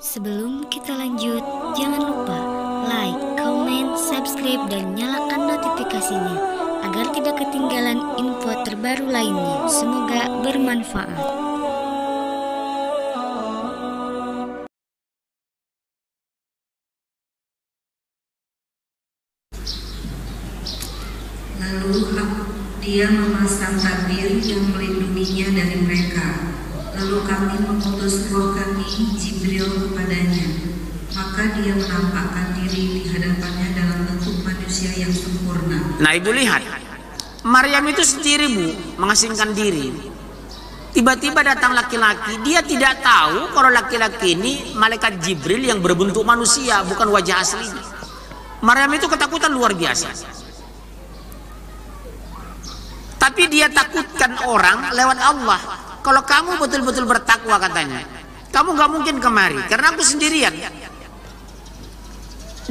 Sebelum kita lanjut, jangan lupa like, comment, subscribe, dan nyalakan notifikasinya agar tidak ketinggalan info terbaru lainnya. Semoga bermanfaat. Lalu dia memasang tabir yang melindunginya dari mereka. Lalu kami mengutus roh kami, Jibril, kepadanya. Maka dia menampakkan diri di hadapannya dalam bentuk manusia yang sempurna. Nah, ibu lihat, Maryam itu sendiri, bu, mengasingkan diri. Tiba-tiba datang laki-laki. Dia tidak tahu kalau laki-laki ini malaikat Jibril yang berbentuk manusia, bukan wajah aslinya. Maryam itu ketakutan luar biasa. Tapi dia takutkan orang lewat Allah. Kalau kamu betul-betul bertakwa, katanya, kamu gak mungkin kemari karena aku sendirian.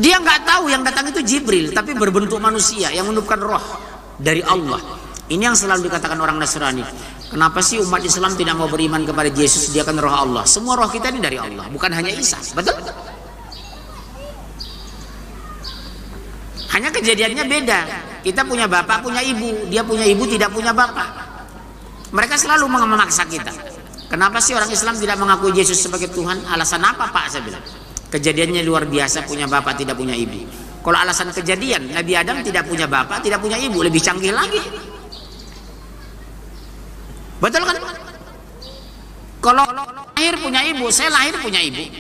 Dia nggak tahu yang datang itu Jibril, tapi berbentuk manusia yang menutupkan roh dari Allah. Ini yang selalu dikatakan orang Nasrani. Kenapa sih umat Islam tidak mau beriman kepada Yesus? Dia kan roh Allah. Semua roh kita ini dari Allah, bukan hanya Isa. Betul? Hanya kejadiannya beda. Kita punya bapak, punya ibu. Dia punya ibu, tidak punya bapak. Mereka selalu memaksa kita. Kenapa sih orang Islam tidak mengakui Yesus sebagai Tuhan? Alasan apa, Pak? Saya bilang, kejadiannya luar biasa, punya bapak, tidak punya ibu. Kalau alasan kejadian, Nabi Adam tidak punya bapak, tidak punya ibu, lebih canggih lagi. Betul kan? Kalau lahir punya ibu, saya lahir punya ibu.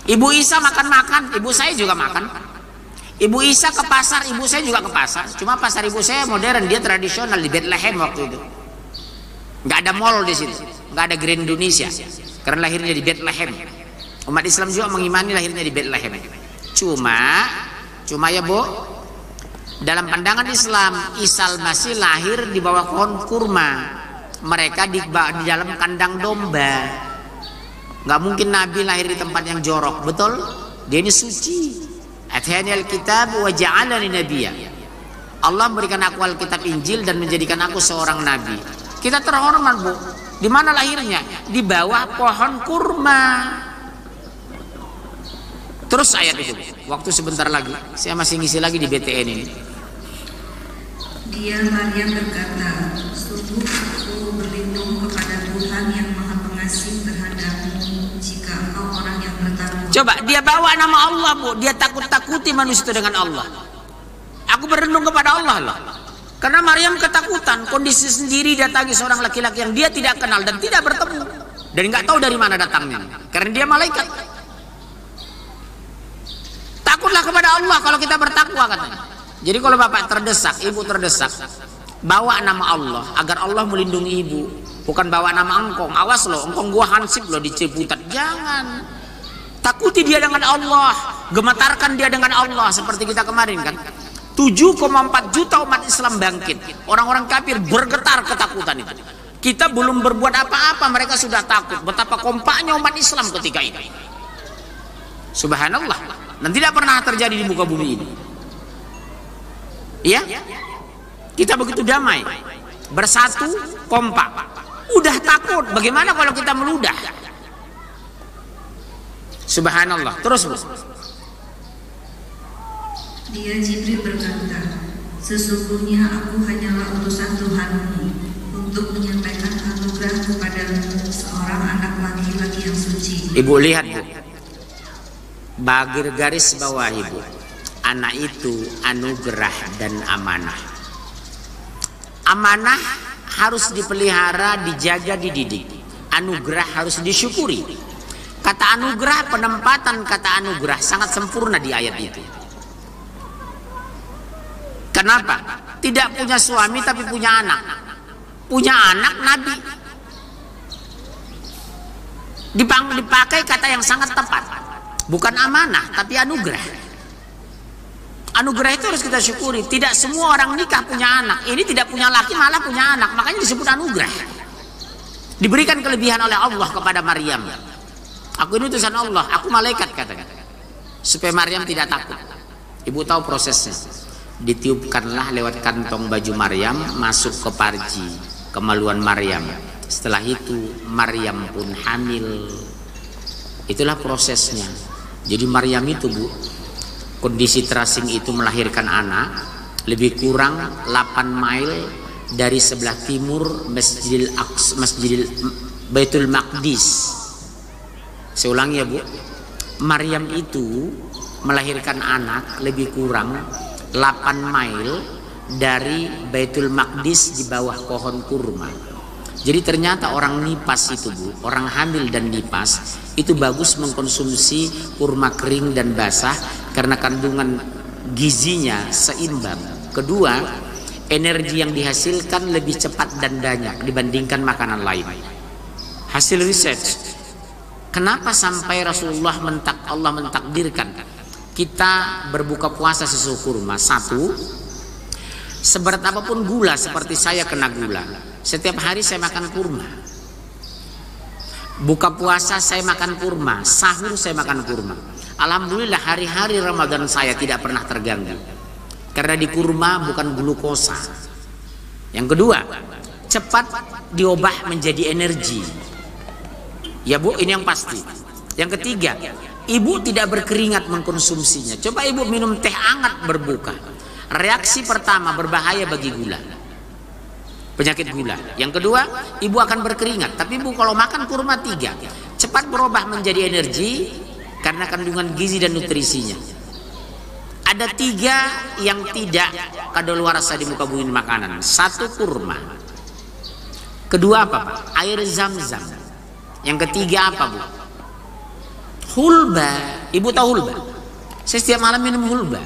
Ibu Isa makan-makan, ibu saya juga makan. Ibu Isa ke pasar, ibu saya juga ke pasar. Cuma pasar ibu saya modern, dia tradisional di Bethlehem waktu itu. Nggak ada mall di situ, nggak ada Grand Indonesia, karena lahirnya di Bethlehem. Umat Islam juga mengimani lahirnya di Bethlehem. Cuma ya, bu, dalam pandangan Islam, Isa Al-Masih lahir di bawah pohon kurma. Mereka di dalam kandang domba. Nggak mungkin Nabi lahir di tempat yang jorok, betul? Dia ini suci. Atani al-kitab wa ja'alani nabiyya. Allah memberikan aku Alkitab Injil dan menjadikan aku seorang nabi. Kita terhormat, bu. Di mana lahirnya? Di bawah pohon kurma. Terus ayat itu, waktu sebentar lagi, saya masih ngisi lagi di BTN ini. Dia Maryam berkata, sungguh aku berlindung kepada Tuhan yang Maha Pengasih terhadapmu jika engkau orang yang bertakwa. Coba dia bawa nama Allah, bu. Dia takut-takuti manusia itu dengan Allah. Aku berlindung kepada Allah loh. Karena Maryam ketakutan, kondisi sendiri datangi seorang laki-laki yang dia tidak kenal dan tidak bertemu, dan nggak tahu dari mana datangnya, karena dia malaikat. Takutlah kepada Allah kalau kita bertakwa, katanya. Jadi kalau bapak terdesak, ibu terdesak, bawa nama Allah agar Allah melindungi ibu, bukan bawa nama engkong. Awas loh, engkong gua hansip loh di Ciputat. Jangan. Takuti dia dengan Allah, gemetarkan dia dengan Allah, seperti kita kemarin kan. 7,4 juta umat Islam bangkit. Orang-orang kafir bergetar ketakutan itu. Kita belum berbuat apa-apa, mereka sudah takut. Betapa kompaknya umat Islam ketika itu. Subhanallah. Dan tidak pernah terjadi di muka bumi ini. Ya? Kita begitu damai, bersatu, kompak. Udah takut, bagaimana kalau kita meludah? Subhanallah. Terus, bu. Dia Jibril berkata, sesungguhnya aku hanyalah utusan Tuhanmu untuk menyampaikan anugerah kepadamu seorang anak laki-laki yang suci. Ibu lihat, bu, bagir garis bawah ibu, anak itu anugerah dan amanah. Amanah harus dipelihara, dijaga, dididik. Anugerah harus disyukuri. Kata anugerah, penempatan kata anugerah sangat sempurna di ayat itu. Kenapa? Tidak punya suami tapi punya anak. Punya anak Nabi. Dipakai kata yang sangat tepat. Bukan amanah tapi anugerah. Anugerah itu harus kita syukuri. Tidak semua orang nikah punya anak. Ini tidak punya laki malah punya anak. Makanya disebut anugerah. Diberikan kelebihan oleh Allah kepada Maryam. Aku ini utusan Allah, aku malaikat, katanya. Supaya Maryam tidak takut. Ibu tahu prosesnya. Ditiupkanlah lewat kantong baju Maryam masuk ke parji, kemaluan Maryam. Setelah itu Maryam pun hamil. Itulah prosesnya. Jadi Maryam itu Bu, kondisi terasing itu melahirkan anak lebih kurang 8 mile dari sebelah timur Masjidil Baitul Maqdis. Saya ulangi ya Bu, Maryam itu melahirkan anak lebih kurang 8 mile dari Baitul Maqdis di bawah pohon kurma. Jadi ternyata orang nipas itu Bu, orang hamil dan nipas itu bagus mengkonsumsi kurma kering dan basah karena kandungan gizinya seimbang. Kedua, energi yang dihasilkan lebih cepat dan banyak dibandingkan makanan lain. Hasil riset, kenapa sampai Rasulullah Allah mentakdirkan kita berbuka puasa susu kurma? Satu, seberat apapun gula, seperti saya kena gula, setiap hari saya makan kurma. Buka puasa saya makan kurma, sahur saya makan kurma. Alhamdulillah hari-hari Ramadan saya tidak pernah terganggu, karena di kurma bukan glukosa. Yang kedua, cepat diubah menjadi energi. Ya Bu, ini yang pasti. Yang ketiga, ibu tidak berkeringat mengkonsumsinya. Coba ibu minum teh hangat berbuka. Reaksi pertama berbahaya bagi gula, penyakit gula. Yang kedua, ibu akan berkeringat. Tapi ibu kalau makan kurma 3, cepat berubah menjadi energi karena kandungan gizi dan nutrisinya. Ada 3 yang tidak kadaluarsa di muka bumi makanan. 1, kurma. Kedua apa Pak? Air zam-zam. Yang ketiga apa Bu? Hulba. Ibu tahu hulba? Saya setiap malam minum hulba.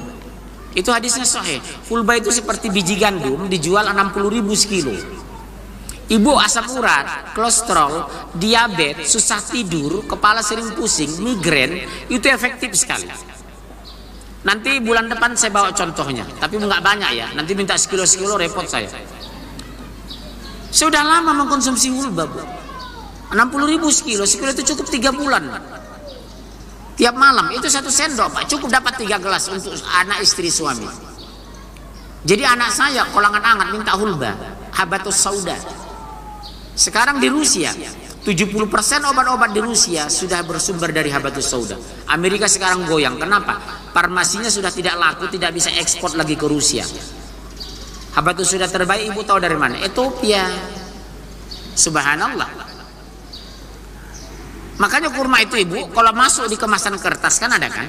Itu hadisnya sahih. Hulba itu seperti biji gandum, dijual 60.000 sekilo. Ibu asam urat, kolesterol, diabetes, susah tidur, kepala sering pusing, migrain, itu efektif sekali. Nanti bulan depan saya bawa contohnya, tapi nggak banyak ya. Nanti minta sekilo-sekilo repot saya. Sudah lama mengkonsumsi hulba Bu. 60.000 sekilo, sekilo itu cukup 3 bulan. Tiap malam itu 1 sendok Pak, cukup dapat 3 gelas untuk anak istri suami. Jadi anak saya kalau anget-anget minta hulba, habatus sauda. Sekarang di Rusia 70% obat-obat di Rusia sudah bersumber dari habatus sauda. Amerika sekarang goyang. Kenapa? Farmasinya sudah tidak laku, tidak bisa ekspor lagi ke Rusia. Habatus sauda terbaik ibu tahu dari mana? Ethiopia. Subhanallah. Makanya kurma itu ibu kalau masuk di kemasan kertas kan ada kan?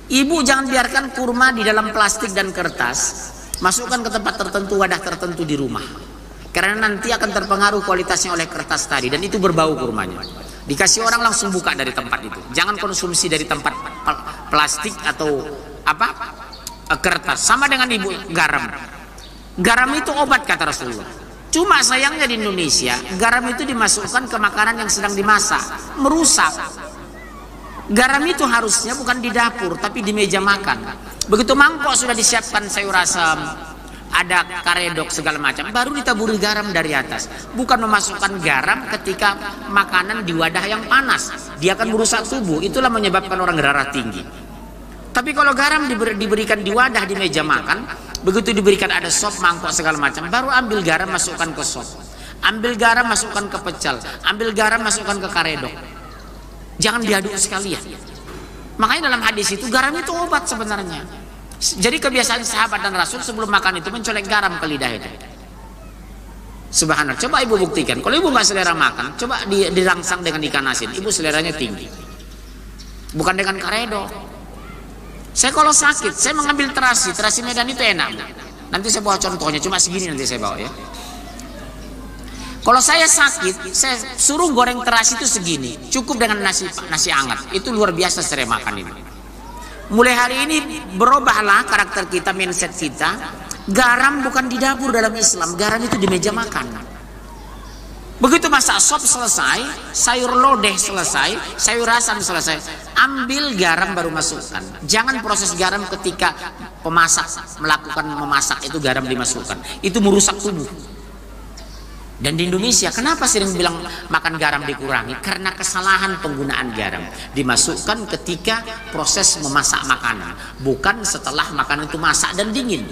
Ibu jangan biarkan kurma di dalam plastik dan kertas. Masukkan ke tempat tertentu, wadah tertentu di rumah. Karena nanti akan terpengaruh kualitasnya oleh kertas tadi dan itu berbau kurmanya. Dikasih orang langsung buka dari tempat itu. Jangan konsumsi dari tempat plastik atau apa? Kertas. Sama dengan ibu garam. Garam itu obat kata Rasulullah. Cuma sayangnya di Indonesia garam itu dimasukkan ke makanan yang sedang dimasak, merusak. Garam itu harusnya bukan di dapur tapi di meja makan. Begitu mangkok sudah disiapkan sayur asam, ada karedok segala macam, baru ditaburi garam dari atas. Bukan memasukkan garam ketika makanan di wadah yang panas, dia akan merusak tubuh. Itulah menyebabkan orang darah tinggi. Tapi kalau garam diberikan di wadah di meja makan, begitu diberikan ada sop, mangkok segala macam, baru ambil garam masukkan ke sop, ambil garam masukkan ke pecel, ambil garam masukkan ke karedok. Jangan diaduk sekalian. Makanya dalam hadis itu garam itu obat sebenarnya. Jadi kebiasaan sahabat dan Rasul sebelum makan itu mencolek garam ke lidah itu. Subhanallah. Coba ibu buktikan. Kalau ibu nggak selera makan, coba dirangsang dengan ikan asin. Ibu seleranya tinggi. Bukan dengan karedok. Saya kalau sakit, saya mengambil terasi Medan itu enak. Nanti saya bawa contohnya, cuma segini nanti saya bawa ya. Kalau saya sakit, saya suruh goreng terasi itu segini, cukup dengan nasi hangat. Itu luar biasa saya makan ini. Mulai hari ini berubahlah karakter kita, mindset kita. Garam bukan di dapur dalam Islam, garam itu di meja makan. Begitu masak sop selesai, sayur lodeh selesai, sayur asam selesai, ambil garam baru masukkan. Jangan proses garam ketika pemasak memasak itu garam dimasukkan. Itu merusak tubuh. Dan di Indonesia kenapa sering bilang makan garam dikurangi? Karena kesalahan penggunaan garam. Dimasukkan ketika proses memasak makanan, bukan setelah makanan itu masak dan dingin.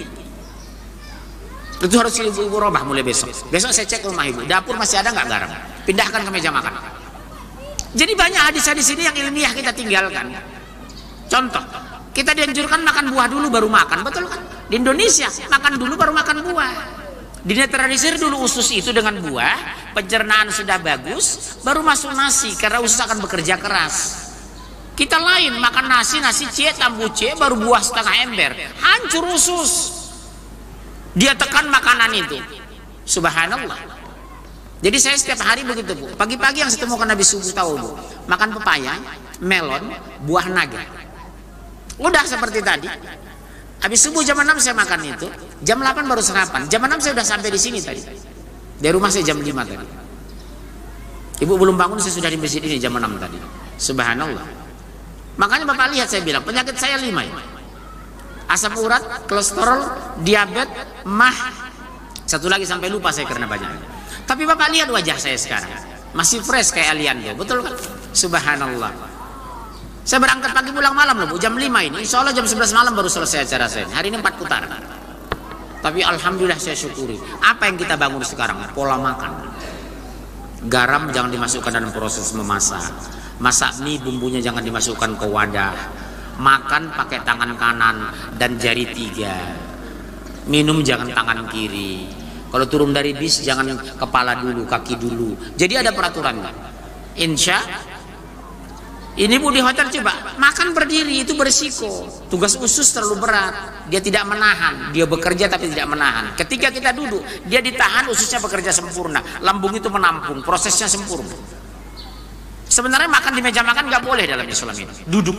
Itu harus ibu-ibu robah mulai besok. Besok saya cek rumah ibu, dapur masih ada nggak garam? Pindahkan ke meja makan. Jadi banyak hadis-hadis ini yang ilmiah kita tinggalkan. Contoh, kita dianjurkan makan buah dulu baru makan, betul kan? Di Indonesia makan dulu baru makan buah. Dinetralisir dulu usus itu dengan buah, pencernaan sudah bagus, baru masuk nasi karena usus akan bekerja keras. Kita lain makan nasi C tambah C baru buah setengah ember, hancur usus. Dia tekan makanan itu. Subhanallah. Jadi saya setiap hari begitu Bu. Pagi-pagi yang saya temukan Nabi subuh tahu Bu, makan pepaya, melon, buah naga. Udah seperti tadi. Habis subuh jam 6 saya makan itu, jam 8 baru sarapan. Jam 6 saya sudah sampai di sini tadi. Dari rumah saya jam 5 tadi. Ibu belum bangun, saya sudah di masjid ini jam 6 tadi. Subhanallah. Makanya Bapak lihat, saya bilang penyakit saya 5 ya. Asam urat, kolesterol, diabetes, mah. Satu lagi sampai lupa saya karena banyak. Tapi Bapak lihat wajah saya sekarang, masih fresh kayak Aliando, betul kan? Subhanallah. Saya berangkat pagi pulang malam loh Bu, jam 5 ini. Insya Allah jam 11 malam baru selesai acara saya. Hari ini 4 putaran. Tapi alhamdulillah saya syukuri. Apa yang kita bangun sekarang? Pola makan. Garam jangan dimasukkan dalam proses memasak. Masak mie bumbunya jangan dimasukkan ke wadah. Makan pakai tangan kanan dan jari 3. Minum jangan tangan kiri. Kalau turun dari bis jangan kepala dulu, kaki dulu. Jadi ada peraturannya. Insya ini Bu di hotel coba makan berdiri itu berisiko. Tugas usus terlalu berat. Dia tidak menahan. Dia bekerja tapi tidak menahan. Ketika kita duduk, dia ditahan, ususnya bekerja sempurna. Lambung itu menampung, prosesnya sempurna. Sebenarnya makan di meja makan nggak boleh dalam Islam ini. Duduk.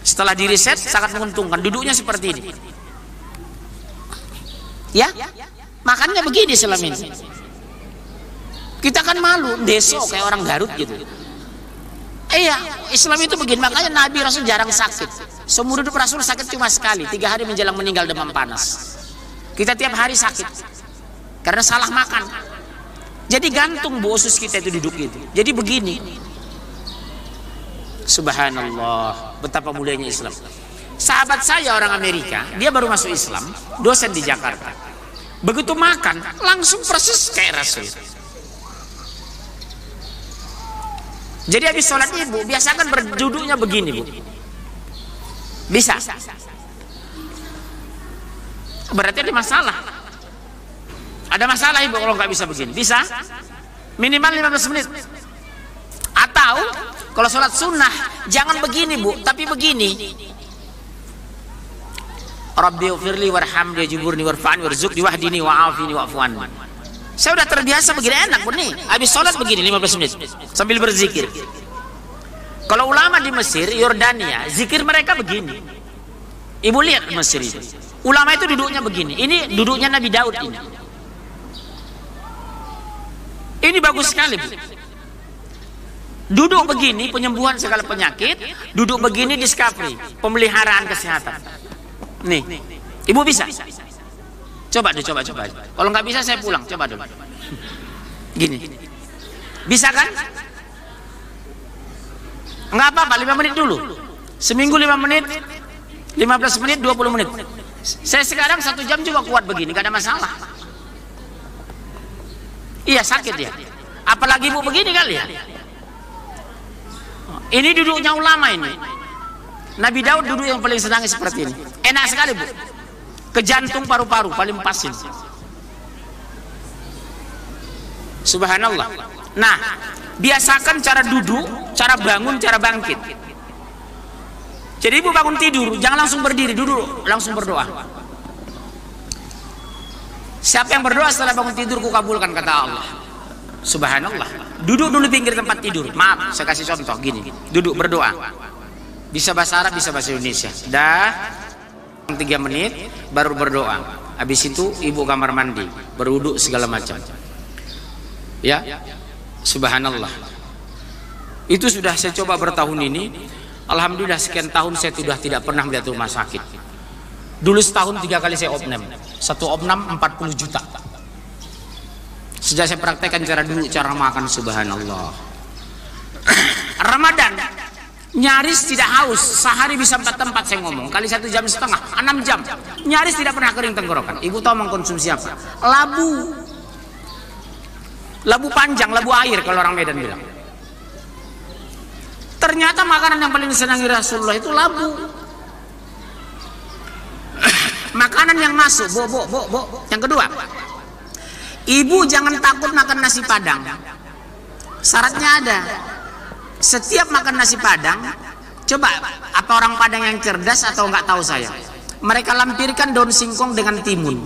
Setelah diriset sangat menguntungkan. Duduknya seperti ini. Ya? Makannya begini selama ini. Kita kan malu, deso kayak orang Garut gitu. Iya, Islam itu begini. Makanya Nabi Rasul jarang sakit. Seumur hidup Rasul sakit cuma sekali, 3 hari menjelang meninggal demam panas. Kita tiap hari sakit karena salah makan. Jadi gantung Bu usus kita itu duduk itu. Jadi begini. Subhanallah, betapa mulianya Islam. Sahabat saya orang Amerika, dia baru masuk Islam, dosen di Jakarta. Begitu makan, langsung persis kayak Rasul. Jadi habis sholat Ibu, biasakan berduduknya begini Bu. Bisa? Berarti ada masalah. Ada masalah Ibu kalau nggak bisa begini. Bisa? Minimal 15 menit. Atau kalau sholat sunnah, jangan begini Bu, tapi begini. Rabbi ufirli warhamni wajburni warfa'ni warzuqni wahdini wa'afini wa'fu anni. Saya udah terbiasa begini, enak Bu nih. Habis sholat begini 15 menit sambil berzikir. Kalau ulama di Mesir, Yordania, zikir mereka begini. Ibu lihat Mesir itu. Ulama itu duduknya begini. Ini duduknya Nabi Daud ini. Ini bagus sekali Bu. Duduk begini penyembuhan segala penyakit, duduk begini discovery, pemeliharaan kesehatan. Nih, Ibu bisa? Coba deh, coba. Kalau nggak bisa saya pulang, coba dulu. Gini, bisa kan? Nggak apa-apa, 5 menit dulu. Seminggu 5 menit, 15 menit, 20 menit. Saya sekarang 1 jam juga kuat begini, nggak ada masalah. Iya sakit ya. Apalagi Bu begini kali ya. Ini duduknya ulama ini. Nabi Daud duduk yang paling senang seperti ini. Enak sekali Bu. Ke jantung paru-paru paling pas ini. Subhanallah. Nah, biasakan cara duduk, cara bangun, cara bangkit. Jadi Ibu bangun tidur, jangan langsung berdiri, duduk, langsung berdoa. Siapa yang berdoa setelah bangun tidur, ku kabulkan, kata Allah. Subhanallah. Duduk dulu pinggir tempat tidur. Maaf, saya kasih contoh gini. Duduk berdoa. Bisa bahasa Arab, bisa bahasa Indonesia. Dah 3 menit baru berdoa. Habis itu Ibu kamar mandi, berwudu segala macam. Ya. Subhanallah. Itu sudah saya coba bertahun ini. Alhamdulillah sekian tahun saya sudah tidak pernah melihat rumah sakit. Dulu setahun 3 kali saya opnam. Satu opnam 40 juta. Sejak saya praktekkan cara duduk, cara makan, subhanallah. Ramadan nyaris tidak haus, sehari bisa 4 tempat saya ngomong, kali 1,5 jam, 6 jam, nyaris tidak pernah kering tenggorokan. Ibu tahu mengkonsumsi apa? Labu panjang, labu air kalau orang Medan bilang. Ternyata makanan yang paling disenangi Rasulullah itu labu. Makanan yang masuk, bo. Yang kedua, ibu jangan takut makan nasi padang. Syaratnya ada. Setiap makan nasi padang, coba apa orang Padang yang cerdas atau nggak tahu saya? Mereka lampirkan daun singkong dengan timun.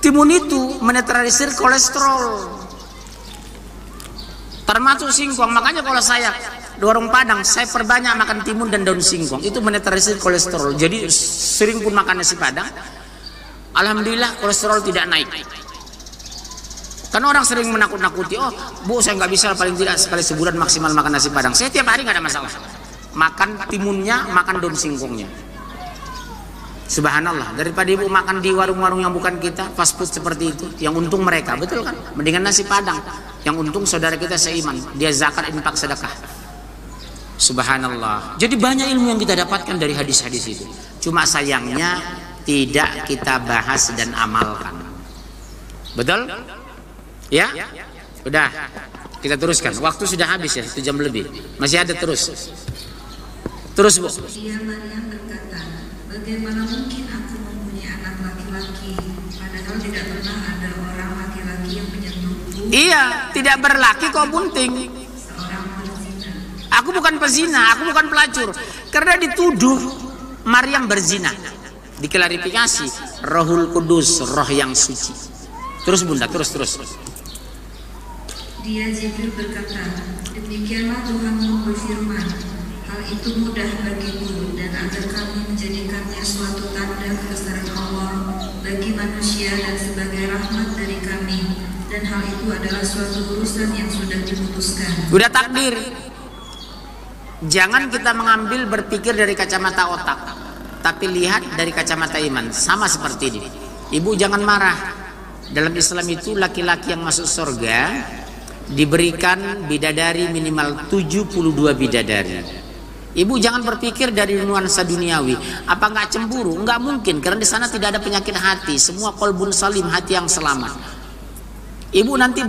Timun itu menetralisir kolesterol. Termasuk singkong. Makanya kalau saya di warung Padang, saya perbanyak makan timun dan daun singkong. Itu menetralisir kolesterol. Jadi sering pun makan nasi padang, alhamdulillah kolesterol tidak naik. Karena orang sering menakut-nakuti, oh bu saya nggak bisa paling tidak sekali sebulan maksimal makan nasi padang. Saya tiap hari nggak ada masalah. Makan timunnya, makan daun singkongnya. Subhanallah, daripada ibu makan di warung-warung yang bukan kita, fast food seperti itu, yang untung mereka, betul kan? Mendingan nasi padang, yang untung saudara kita seiman, dia zakat, infak, sedekah. Subhanallah. Jadi banyak ilmu yang kita dapatkan dari hadis-hadis itu. Cuma sayangnya tidak kita bahas dan amalkan. Betul? Ya? Udah. Kita teruskan. Waktu sudah habis ya, 1 jam lebih. Masih ada terus. Terus bu. Dia Maryam berkata, bagaimana mungkin aku mempunyai anak laki-laki, padahal tidak pernah ada orang laki-laki yang menyentuhku. Iya, tidak berlaki kok bunting. Aku bukan pezina, aku bukan pelacur. Karena dituduh Maryam berzina. Diklarifikasi, Rohul Kudus, roh yang suci. Terus bunda, terus. Dia Jibril berkata, demikianlah Tuhanmu berfirman, hal itu mudah bagimu dan agar kami menjadikannya suatu tanda kebesaran Allah bagi manusia dan sebagai rahmat dari kami. Dan hal itu adalah suatu urusan yang sudah diputuskan. Udah takdir. Jangan kita mengambil berpikir dari kacamata otak, tapi lihat dari kacamata iman. Sama seperti ini. Ibu jangan marah. Dalam Islam itu laki-laki yang masuk surga diberikan bidadari minimal 72 bidadari. Ibu jangan berpikir dari nuansa duniawi. Apa nggak cemburu? Nggak mungkin, karena di sana tidak ada penyakit hati. Semua qalbun salim, hati yang selamat. Ibu nanti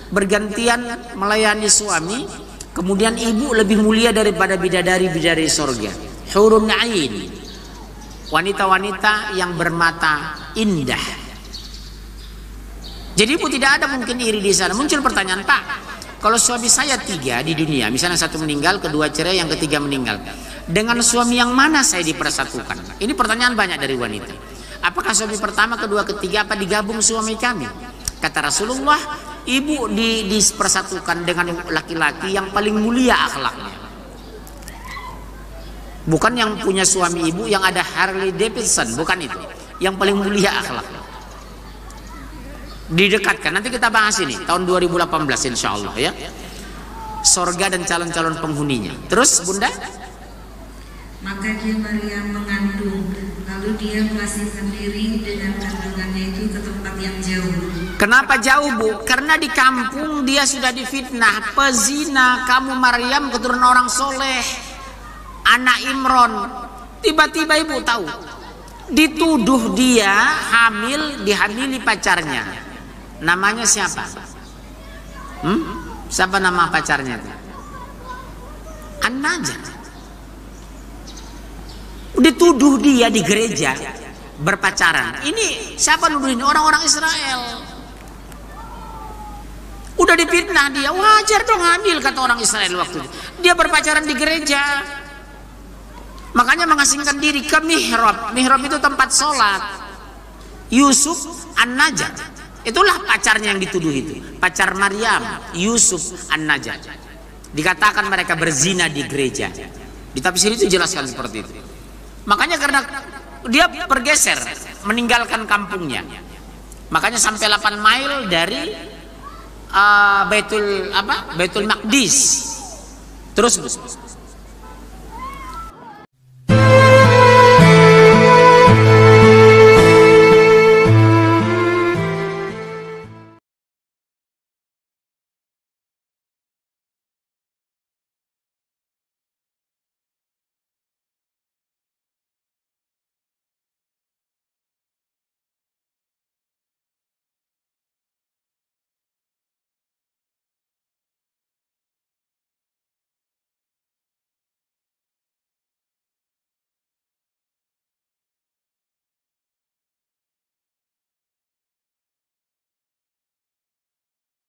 bergantian melayani suami. Kemudian ibu lebih mulia daripada bidadari-bidadari sorga. Hurun ain, wanita-wanita yang bermata indah. Jadi ibu tidak ada mungkin iri di sana. Muncul pertanyaan, Pak, kalau suami saya 3 di dunia, misalnya 1 meninggal, kedua cerai, yang ketiga meninggal, dengan suami yang mana saya dipersatukan? Ini pertanyaan banyak dari wanita. Apakah suami pertama, kedua, ketiga, apa digabung suami kami? Kata Rasulullah, ibu dipersatukan dengan laki-laki yang paling mulia akhlaknya. Bukan yang punya suami ibu yang ada Harley Davidson, bukan itu. Yang paling mulia akhlaknya. Didekatkan, nanti kita bahas ini tahun 2018 insya Allah ya. Sorga dan calon-calon penghuninya. Terus bunda? Maka dia Maryam mengandung, lalu dia mengasihkan diri dengan kandungannya itu ke tempat yang jauh. Kenapa jauh bu? Karena di kampung dia sudah difitnah, pezina, kamu Maryam keturunan orang soleh, anak Imron. Tiba-tiba ibu tahu, dituduh dia hamil, dihamili pacarnya. Namanya siapa? Siapa nama pacarnya itu? An-Najah. Dituduh dia di gereja berpacaran. Ini siapa nuduh ini? Orang-orang Israel. Udah difitnah dia, wajar dong hamil kata orang Israel waktu itu. Dia berpacaran di gereja. Makanya mengasingkan diri ke mihrab. Mihrab itu tempat sholat. Yusuf An-Najah. Itulah pacarnya yang dituduh itu. Pacar Maryam, Yusuf An-Najah. Dikatakan mereka berzina di gereja. Di tafsir itu jelaskan seperti itu. Makanya karena dia bergeser, meninggalkan kampungnya. Makanya sampai 8 mil dari Baitul Maqdis. Terus